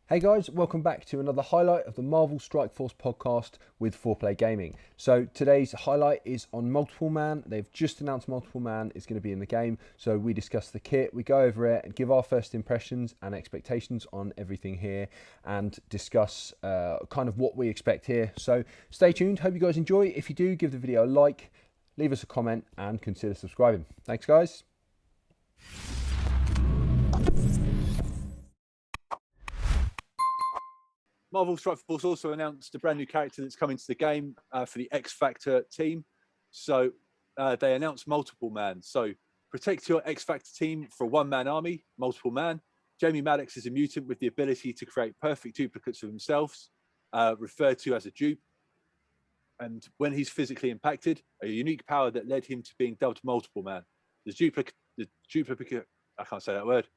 Hey guys, welcome back to another highlight of the Marvel Strike Force podcast with 4Play Gaming. So today's highlight is on Multiple Man. They've just announced Multiple Man is going to be in the game. So we discuss the kit, we go over it and give our first impressions and expectations on everything here and discuss kind of what we expect here. So stay tuned, hope you guys enjoy. If you do, give the video a like, leave us a comment and consider subscribing. Thanks guys. Marvel Strike Force also announced a brand new character that's coming to the game for the X Factor team. So they announced Multiple Man. So protect your X Factor team for a one-man army, Multiple Man. Jamie Maddox is a mutant with the ability to create perfect duplicates of himself, referred to as a dupe. And when he's physically impacted, a unique power that led him to being dubbed Multiple Man. The I can't say that word.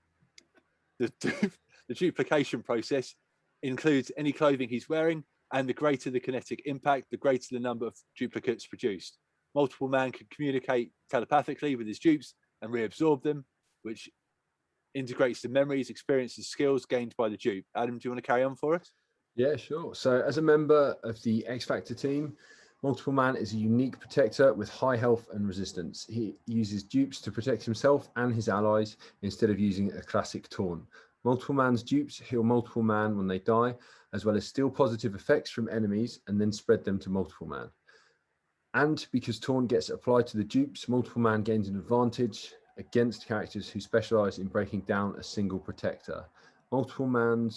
The duplication process includes any clothing he's wearing, and the greater the kinetic impact, the greater the number of duplicates produced. Multiple Man can communicate telepathically with his dupes and reabsorb them, which integrates the memories, experiences, skills gained by the dupe. Adam, do you want to carry on for us? Yeah, sure. So as a member of the X Factor team, Multiple Man is a unique protector with high health and resistance. He uses dupes to protect himself and his allies instead of using a classic Taunt. Multiple Man's dupes heal Multiple Man when they die, as well as steal positive effects from enemies and then spread them to Multiple Man. And because Taunt gets applied to the dupes, Multiple Man gains an advantage against characters who specialize in breaking down a single protector. Multiple Man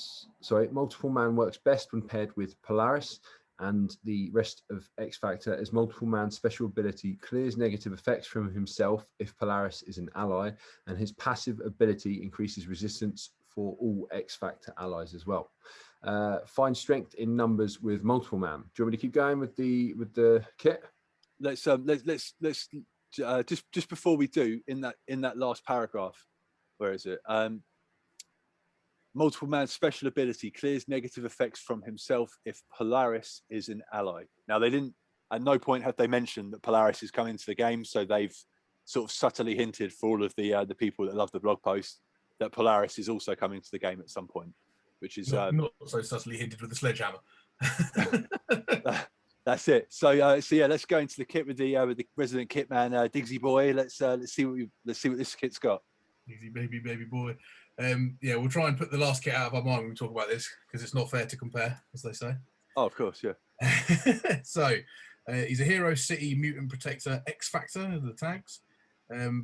works best when paired with Polaris and the rest of X Factor, as Multiple Man's special ability clears negative effects from himself if Polaris is an ally, and his passive ability increases resistance for all X Factor allies as well. Find strength in numbers with Multiple Man. Do you want me to keep going with the kit? Let's just before we do, in that last paragraph, where is it? Multiple Man's special ability clears negative effects from himself if Polaris is an ally. Now, they didn't, at no point have they mentioned that Polaris is coming to the game, so they've sort of subtly hinted for all of the people that love the blog post that Polaris is also coming to the game at some point, which is not so subtly hinted with the sledgehammer. That's it. So yeah, let's go into the kit with the resident kit man, Digsy boy. Let's see what this kit's got. Easy baby boy. Yeah, we'll try and put the last kit out of our mind when we talk about this, because it's not fair to compare, as they say. Oh, of course, yeah. So he's a Hero City Mutant Protector X Factor, the tags.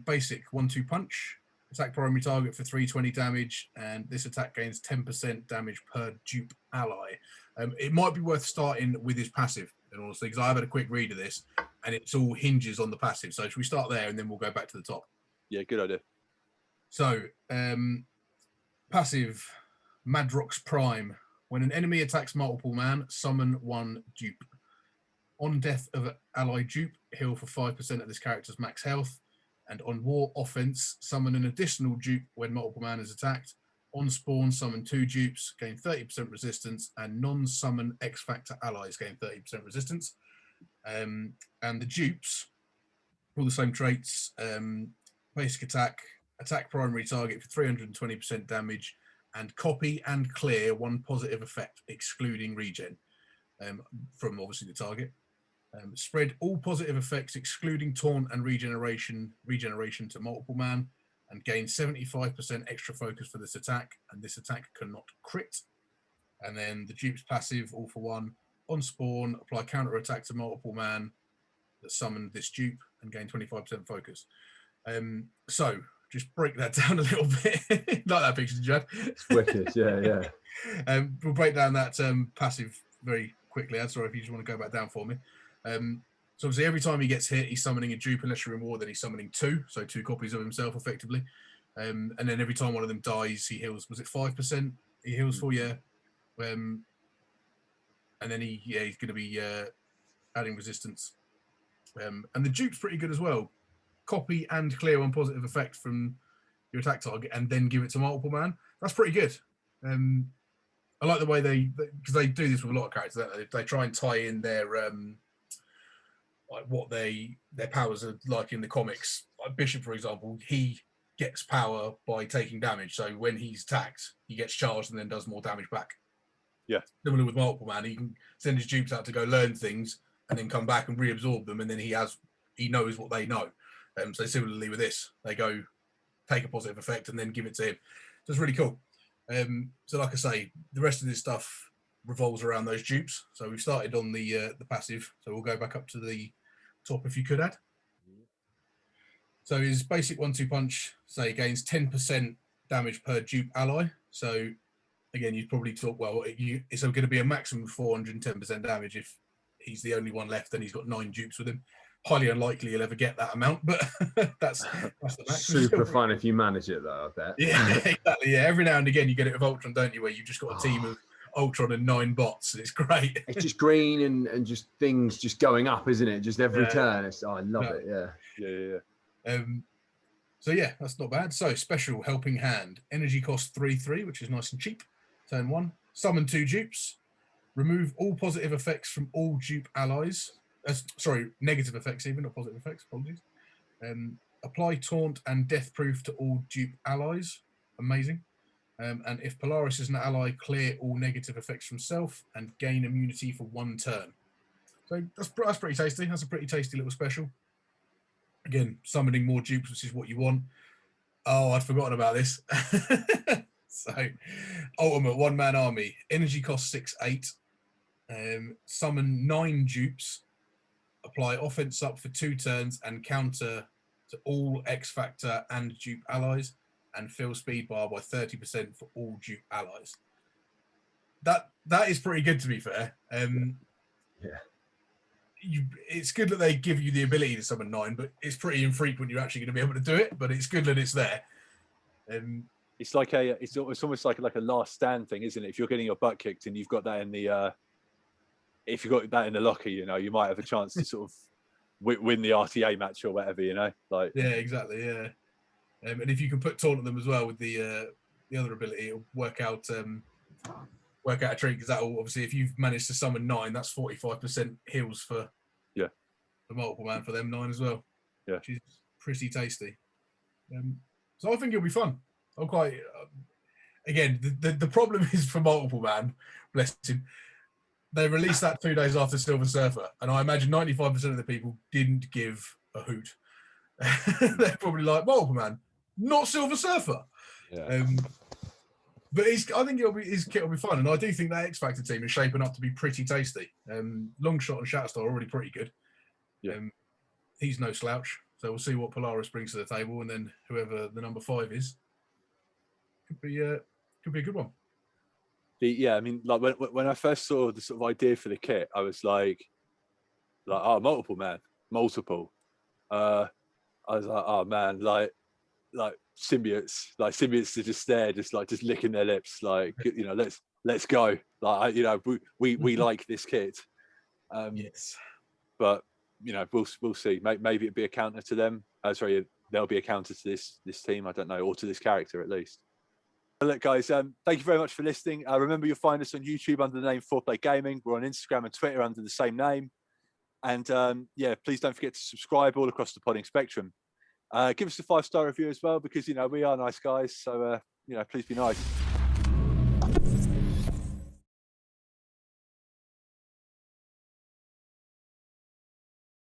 Basic 1-2 punch. Attack primary target for 320 damage, and this attack gains 10% damage per dupe ally. It might be worth starting with his passive, in all things. I've had a quick read of this, and it's all hinges on the passive. So should we start there, and then we'll go back to the top? Yeah, good idea. So, passive, Madrox Prime. When an enemy attacks Multiple Man, summon one dupe. On death of an ally dupe, heal for 5% of this character's max health. And on war offense, summon an additional dupe when Multiple Man is attacked. On spawn, summon 2 dupes, gain 30% resistance, and non-summon X Factor allies gain 30% resistance. And the dupes, all the same traits, basic attack primary target for 320% damage, and copy and clear 1 positive effect, excluding regen, from obviously the target. Spread all positive effects, excluding taunt and regeneration to Multiple Man, and gain 75% extra focus for this attack, and this attack cannot crit. And then the dupe's passive, all for 1. On spawn, apply counter attack to Multiple Man that summoned this dupe and gain 25% focus. So just break that down a little bit. Like that picture, did you have? It's wicked, yeah. We'll break down that passive very quickly. I'm sorry if you just want to go back down for me. So obviously every time he gets hit, he's summoning a dupe, unless you're in war, then he's summoning 2, so 2 copies of himself effectively. And then every time one of them dies, he heals, was it 5% he heals for? Yeah. And then he's going to be adding resistance. And the dupe's pretty good as well. Copy and clear 1 positive effect from your attack target and then give it to Multiple Man. That's pretty good. I like the way because they do this with a lot of characters. They try and tie in their like what their powers are like in the comics. Like Bishop, for example, he gets power by taking damage. So when he's attacked, he gets charged and then does more damage back. Yeah. Similar with Multiple Man, he can send his dupes out to go learn things and then come back and reabsorb them, and then he knows what they know. So similarly with this, they go take a positive effect and then give it to him. So it's really cool. So like I say, the rest of this stuff revolves around those dupes. So we've started on the passive. So we'll go back up to the top if you could add. So his basic 1-2 punch, say, gains 10% damage per dupe ally. So again, you'd probably talk, well, it's going to be a maximum of 410% damage if he's the only one left and he's got 9 dupes with him. Highly unlikely he'll ever get that amount, but that's the max. Super fun if you manage it, though, I bet. Yeah, exactly. Yeah, every now and again you get it with Ultron, don't you, where you've just got a team of Ultron and 9 bots. It's great. It's just green and just things just going up, isn't it? Just every turn. I love it. Yeah. So yeah, that's not bad. So special helping hand, energy cost 3/3, which is nice and cheap. Turn 1, summon 2 dupes, remove all positive effects from all dupe allies. Negative effects even, not positive effects. Apologies. Apply taunt and death proof to all dupe allies. Amazing. And if Polaris is an ally, clear all negative effects from self and gain immunity for 1 turn. So that's pretty tasty. That's a pretty tasty little special. Again, summoning more dupes, which is what you want. Oh, I'd forgotten about this. So, ultimate 1-man army. Energy cost 6/8. Summon 9 dupes. Apply offense up for 2 turns and counter to all X Factor and dupe allies, and fill speed bar by 30% for all dupe allies. That is pretty good, to be fair. It's good that they give you the ability to summon 9, but it's pretty infrequent you're actually going to be able to do it. But it's good that it's there. It's like it's almost like a last stand thing, isn't it? If you're getting your butt kicked and you've got that in the if you've got that in the locker, you might have a chance to sort of win the RTA match or whatever, like. Yeah, exactly. Yeah, and if you can put taunt on them as well with the other ability, it'll work out a treat, because that'll obviously, if you've managed to summon 9, that's 45% heals for the Multiple Man for them 9 as well. Yeah, which is pretty tasty. So I think it'll be fun. I'm quite again, the problem is for Multiple Man, bless him. They released that 2 days after Silver Surfer, and I imagine 95% of the people didn't give a hoot. They're probably like, Multiple Man, not Silver Surfer. Yeah. But I think his kit will be fun, and I do think that X Factor team is shaping up to be pretty tasty. Longshot and Shatterstar are already pretty good. Yeah. He's no slouch, so we'll see what Polaris brings to the table, and then whoever the number 5 is could be a good one. I mean, like when I first saw the sort of idea for the kit, I was like, oh, Multiple Man, multiple. I was like, oh man, like symbiotes are just there, just licking their lips, like, let's go, like, we like this kit. Yes, but we'll see. Maybe it'd be a counter to them. There'll be a counter to this team. I don't know, or to this character at least. Look, guys, thank you very much for listening. Remember, you'll find us on YouTube under the name 4Play Gaming. We're on Instagram and Twitter under the same name. And please don't forget to subscribe all across the podding spectrum. Give us a 5-star review as well, because we are nice guys. So please be nice.